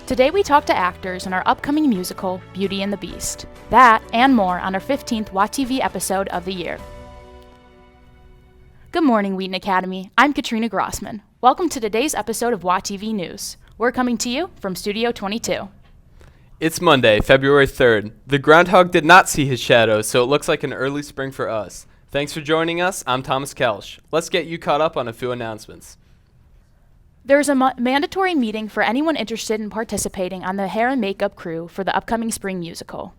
Today we talk to actors in our upcoming musical, Beauty and the Beast. That and more on our 15th WAtv episode of the year. Good morning, Wheaton Academy. I'm Katrina Grossman. Welcome to today's episode of WAtv News. We're coming to you from Studio 22. It's Monday, February 3rd. The groundhog did not see his shadow, so it looks like an early spring for us. Thanks for joining us. I'm Thomas Kelsch. Let's get you caught up on a few announcements. There's a mandatory meeting for anyone interested in participating on the hair and makeup crew for the upcoming spring musical.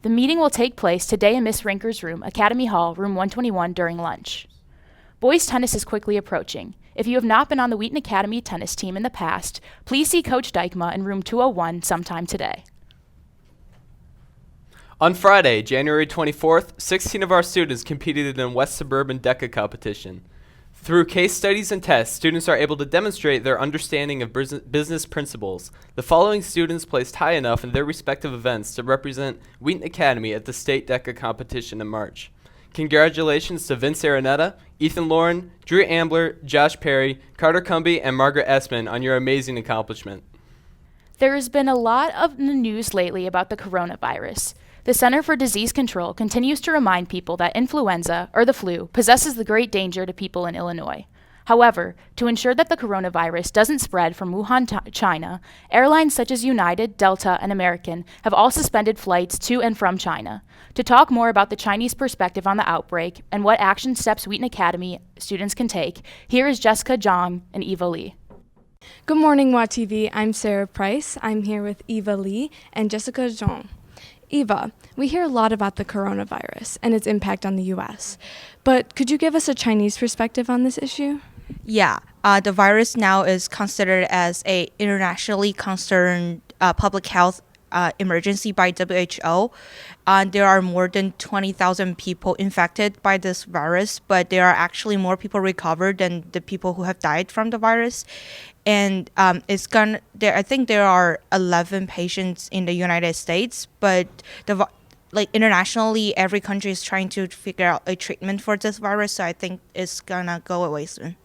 The meeting will take place today in Miss Rinker's room, Academy Hall, room 121, during lunch. Boys tennis is quickly approaching. If you have not been on the Wheaton Academy tennis team in the past, please see Coach Dykema in room 201 sometime today. On Friday, January 24th, 16 of our students competed in a West Suburban DECA competition. Through case studies and tests, students are able to demonstrate their understanding of business principles. The following students placed high enough in their respective events to represent Wheaton Academy at the state DECA competition in March. Congratulations to Vince Araneta, Ethan Lauren, Drew Ambler, Josh Perry, Carter Cumby, and Margaret Essman on your amazing accomplishment. There has been a lot of the news lately about the coronavirus. The Center for Disease Control continues to remind people that influenza, or the flu, possesses the great danger to people in Illinois. However, to ensure that the coronavirus doesn't spread from Wuhan, China, airlines such as United, Delta, and American have all suspended flights to and from China. To talk more about the Chinese perspective on the outbreak and what action steps Wheaton Academy students can take, here is Jessica Zhang and Eva Lee. Good morning, WAtv. I'm Sarah Price. I'm here with Eva Lee and Jessica Zhang. Eva, we hear a lot about the coronavirus and its impact on the U.S., but could you give us a Chinese perspective on this issue? Yeah, the virus now is considered as a internationally concerned public health emergency by WHO. There are more than 20,000 people infected by this virus, but there are actually more people recovered than the people who have died from the virus. And I think there are 11 patients in the United States, but internationally, every country is trying to figure out a treatment for this virus, so I think it's gonna go away soon.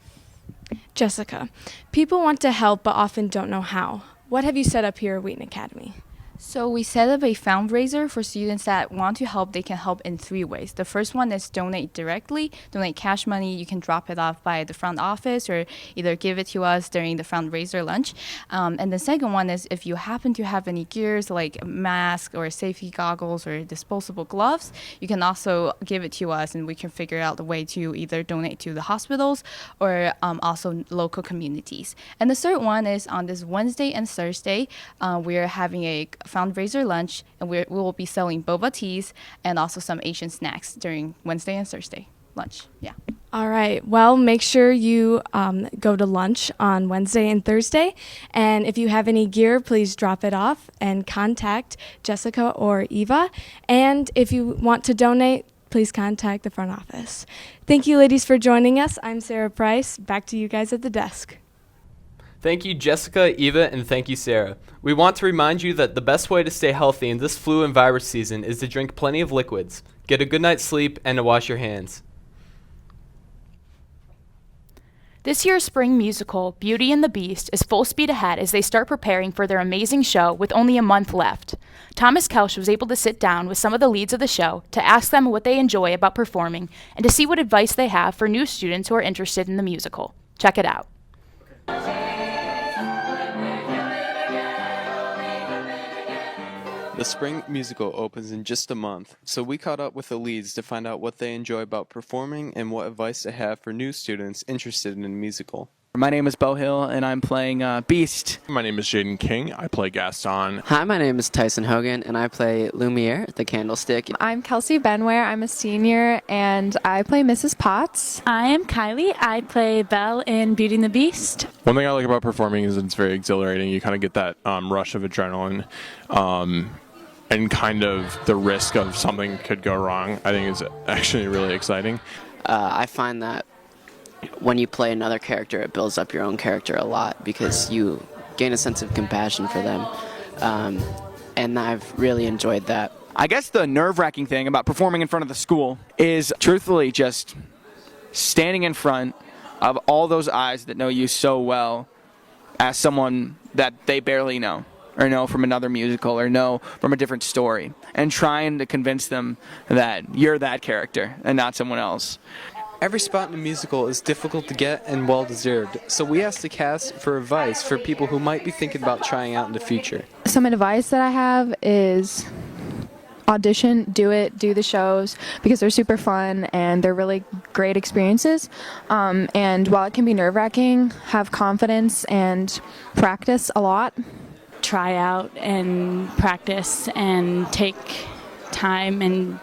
Jessica, people want to help but often don't know how. What have you set up here at Wheaton Academy? So we set up a fundraiser for students that want to help. They can help in 3 ways. The first one is donate directly, donate cash money. You can drop it off by the front office or either give it to us during the fundraiser lunch. And the second one is if you happen to have any gears like a mask or safety goggles or disposable gloves, you can also give it to us and we can figure out a way to either donate to the hospitals or also local communities. And the third one is on this Wednesday and Thursday, we're having a fundraiser lunch, and we will be selling boba teas and also some Asian snacks during Wednesday and Thursday lunch. Yeah. All right. Well, make sure you go to lunch on Wednesday and Thursday. And if you have any gear, please drop it off and contact Jessica or Eva. And if you want to donate, please contact the front office. Thank you, ladies, for joining us. I'm Sarah Price. Back to you guys at the desk. Thank you, Jessica, Eva, and thank you, Sarah. We want to remind you that the best way to stay healthy in this flu and virus season is to drink plenty of liquids, get a good night's sleep, and to wash your hands. This year's spring musical, Beauty and the Beast, is full speed ahead as they start preparing for their amazing show with only a month left. Thomas Kelsch was able to sit down with some of the leads of the show to ask them what they enjoy about performing and to see what advice they have for new students who are interested in the musical. Check it out. The spring musical opens in just a month, so we caught up with the leads to find out what they enjoy about performing and what advice they have for new students interested in a musical. My name is Bo Hill, and I'm playing Beast. My name is Jaden King. I play Gaston. Hi, my name is Tyson Hogan, and I play Lumiere, the Candlestick. I'm Kelsey Benware. I'm a senior, and I play Mrs. Potts. I am Kylie. I play Belle in Beauty and the Beast. One thing I like about performing is it's very exhilarating. You kind of get that rush of adrenaline and kind of the risk of something could go wrong. I think is actually really exciting. I find that when you play another character, it builds up your own character a lot because you gain a sense of compassion for them. And I've really enjoyed that. I guess the nerve-wracking thing about performing in front of the school is truthfully just standing in front of all those eyes that know you so well as someone that they barely know. or know from another musical, or know from a different story, and trying to convince them that you're that character and not someone else. Every spot in a musical is difficult to get and well-deserved, so we asked the cast for advice for people who might be thinking about trying out in the future. Some advice that I have is audition, do the shows, because they're super fun and they're really great experiences. And while it can be nerve-wracking, have confidence and practice a lot. Try out and practice and take time and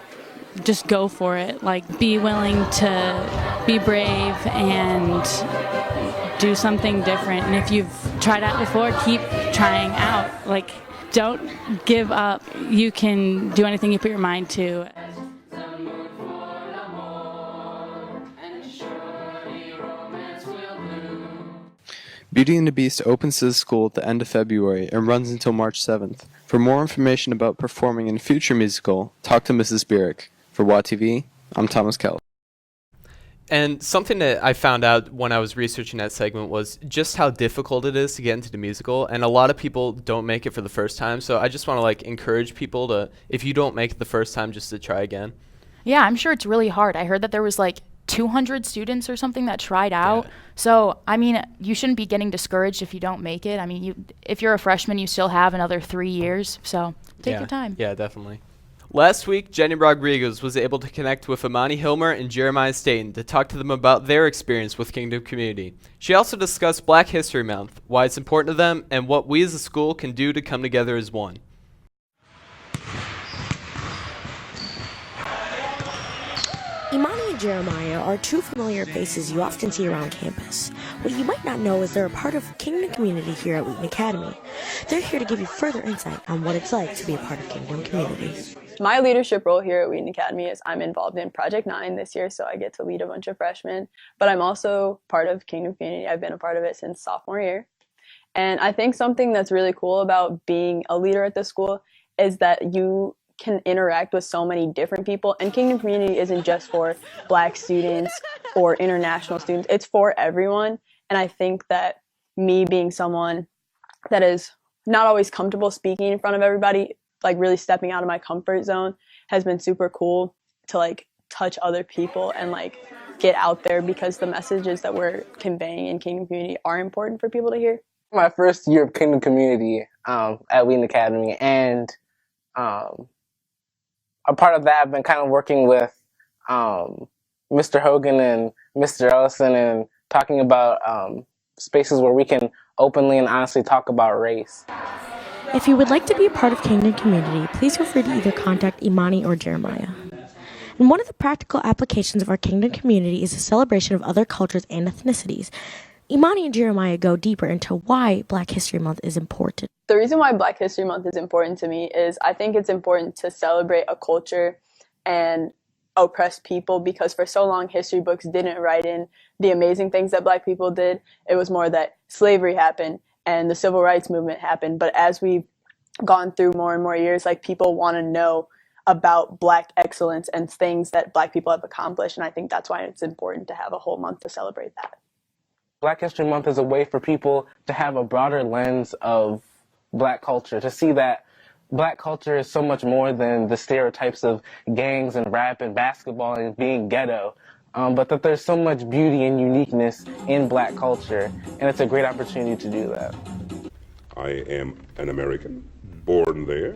just go for it. Like, be willing to be brave and do something different. And if you've tried out before, keep trying out. Like, don't give up. You can do anything you put your mind to. Beauty and the Beast opens to the school at the end of February and runs until March 7th. For more information about performing in a future musical, talk to Mrs. Bierich. For WAtv, I'm Thomas Keller. And something that I found out when I was researching that segment was just how difficult it is to get into the musical, and a lot of people don't make it for the first time. So I just want to encourage people to, if you don't make it the first time, just to try again. Yeah, I'm sure it's really hard. I heard that there was 200 students or something that tried out. Yeah. So, I mean, you shouldn't be getting discouraged if you don't make it. I mean, if you're a freshman, you still have another 3 years. So take your time. Yeah, definitely. Last week, Jenny Rodriguez was able to connect with Imani Hilmer and Jeremiah Staten to talk to them about their experience with Kingdom Community. She also discussed Black History Month, why it's important to them, and what we as a school can do to come together as one. Imani and Jeremiah are two familiar faces you often see around campus. What you might not know is they're a part of Kingdom Community here at Wheaton Academy. They're here to give you further insight on what it's like to be a part of Kingdom Community. My leadership role here at Wheaton Academy is I'm involved in Project 9 this year, so I get to lead a bunch of freshmen. But I'm also part of Kingdom Community. I've been a part of it since sophomore year. And I think something that's really cool about being a leader at this school is that you can interact with so many different people. And Kingdom Community isn't just for Black students or international students. It's for everyone. And I think that me being someone that is not always comfortable speaking in front of everybody, really stepping out of my comfort zone, has been super cool to touch other people and get out there, because the messages that we're conveying in Kingdom Community are important for people to hear. My first year of Kingdom Community at Wheaton Academy, and a part of that I've been kind of working with Mr. Hogan and Mr. Ellison and talking about spaces where we can openly and honestly talk about race. If you would like to be a part of Kingdom Community, please feel free to either contact Imani or Jeremiah. And one of the practical applications of our Kingdom Community is the celebration of other cultures and ethnicities. Imani and Jeremiah go deeper into why Black History Month is important. The reason why Black History Month is important to me is I think it's important to celebrate a culture and oppressed people, because for so long history books didn't write in the amazing things that Black people did. It was more that slavery happened and the civil rights movement happened. But as we've gone through more and more years, people want to know about Black excellence and things that Black people have accomplished. And I think that's why it's important to have a whole month to celebrate that. Black History Month is a way for people to have a broader lens of Black culture, to see that Black culture is so much more than the stereotypes of gangs and rap and basketball and being ghetto, but that there's so much beauty and uniqueness in Black culture, and it's a great opportunity to do that. I am an American, born there.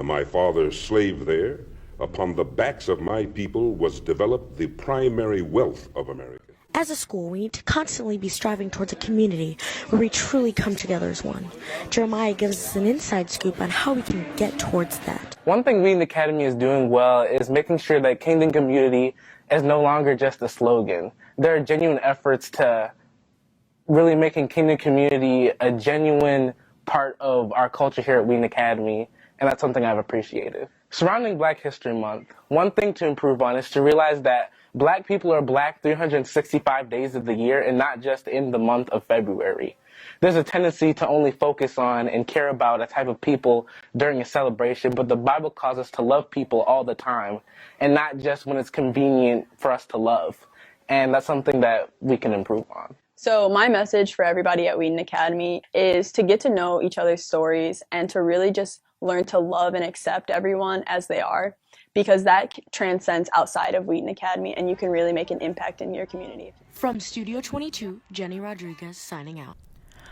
My father slaved there. Upon the backs of my people was developed the primary wealth of America. As a school, we need to constantly be striving towards a community where we truly come together as one. Jeremiah gives us an inside scoop on how we can get towards that. One thing Wheaton Academy is doing well is making sure that Kingdom Community is no longer just a slogan. There are genuine efforts to really making Kingdom Community a genuine part of our culture here at Wheaton Academy, and that's something I've appreciated. Surrounding Black History Month, one thing to improve on is to realize that Black people are Black 365 days of the year and not just in the month of February. There's a tendency to only focus on and care about a type of people during a celebration, but the Bible calls us to love people all the time and not just when it's convenient for us to love. And that's something that we can improve on. So my message for everybody at Wheaton Academy is to get to know each other's stories and to really just learn to love and accept everyone as they are, because that transcends outside of Wheaton Academy and you can really make an impact in your community. From Studio 22, Jenny Rodriguez signing out.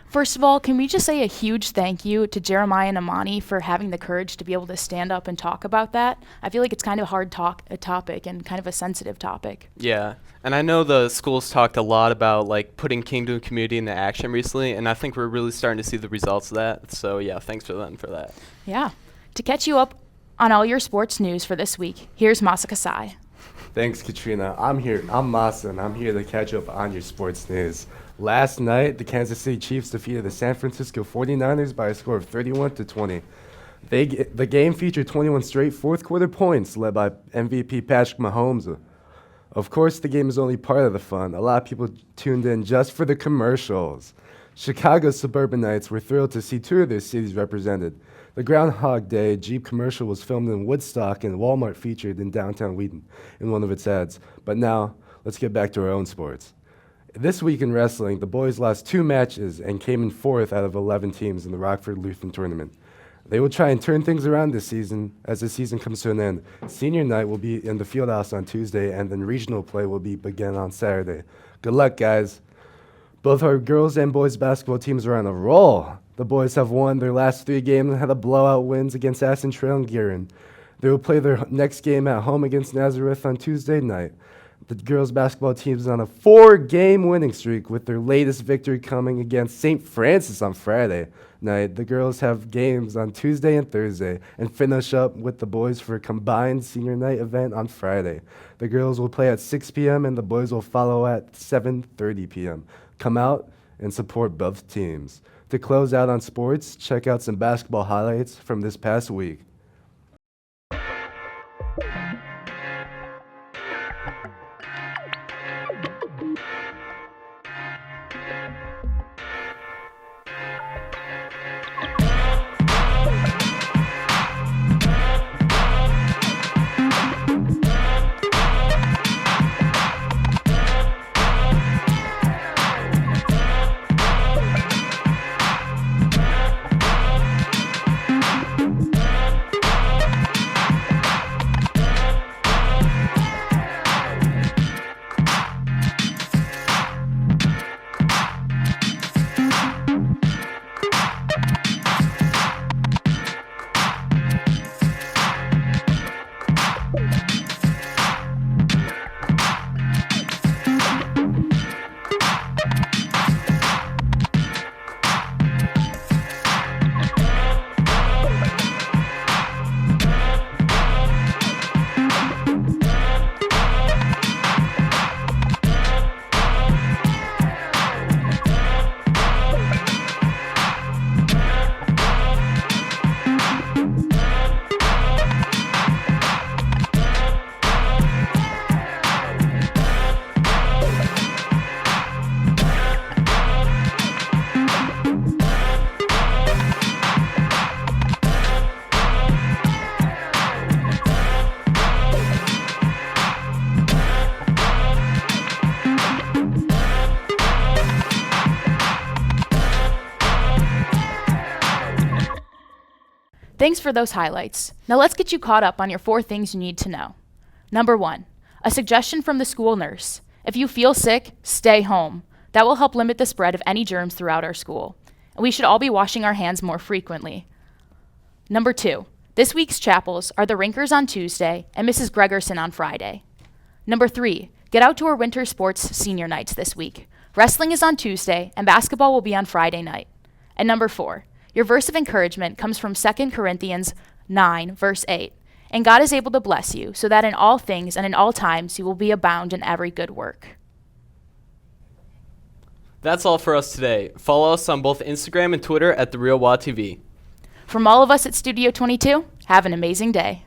First of all, can we just say a huge thank you to Jeremiah and Amani for having the courage to be able to stand up and talk about that? I feel like it's kind of a hard topic and kind of a sensitive topic. Yeah, and I know the school's talked a lot about like putting Kingdom Community into action recently, and I think we're really starting to see the results of that. So yeah, thanks for them for that. Yeah. To catch you up on all your sports news for this week, here's Masa Kasai. Thanks, Katrina. I'm Masa, and I'm here to catch up on your sports news. Last night, the Kansas City Chiefs defeated the San Francisco 49ers by a score of 31-20. The game featured 21 straight fourth-quarter points, led by MVP Patrick Mahomes. Of course, the game is only part of the fun. A lot of people tuned in just for the commercials. Chicago's suburbanites were thrilled to see two of their cities represented. The Groundhog Day Jeep commercial was filmed in Woodstock, and Walmart featured in downtown Wheaton in one of its ads. But now, let's get back to our own sports. This week in wrestling, the boys lost 2 matches and came in 4th out of 11 teams in the Rockford Lutheran tournament. They will try and turn things around this season as the season comes to an end. Senior night will be in the Fieldhouse on Tuesday, and then regional play will begin on Saturday. Good luck, guys. Both our girls and boys basketball teams are on a roll. The boys have won their last 3 games and had a blowout wins against Aston Trail and Gearin. They will play their next game at home against Nazareth on Tuesday night. The girls' basketball team is on a 4-game winning streak, with their latest victory coming against St. Francis on Friday night. The girls have games on Tuesday and Thursday and finish up with the boys for a combined senior night event on Friday. The girls will play at 6 p.m. and the boys will follow at 7:30 p.m. Come out and support both teams. To close out on sports, check out some basketball highlights from this past week. Thanks for those highlights. Now let's get you caught up on your 4 things you need to know. Number 1, a suggestion from the school nurse. If you feel sick, stay home. That will help limit the spread of any germs throughout our school. And we should all be washing our hands more frequently. Number 2, this week's chapels are the Rinkers on Tuesday and Mrs. Gregerson on Friday. Number 3, get out to our winter sports senior nights this week. Wrestling is on Tuesday and basketball will be on Friday night. And number 4, your verse of encouragement comes from 2 Corinthians 9, verse 8. And God is able to bless you, so that in all things and in all times you will be abound in every good work. That's all for us today. Follow us on both Instagram and Twitter at TheRealWAtv. From all of us at Studio 22, have an amazing day.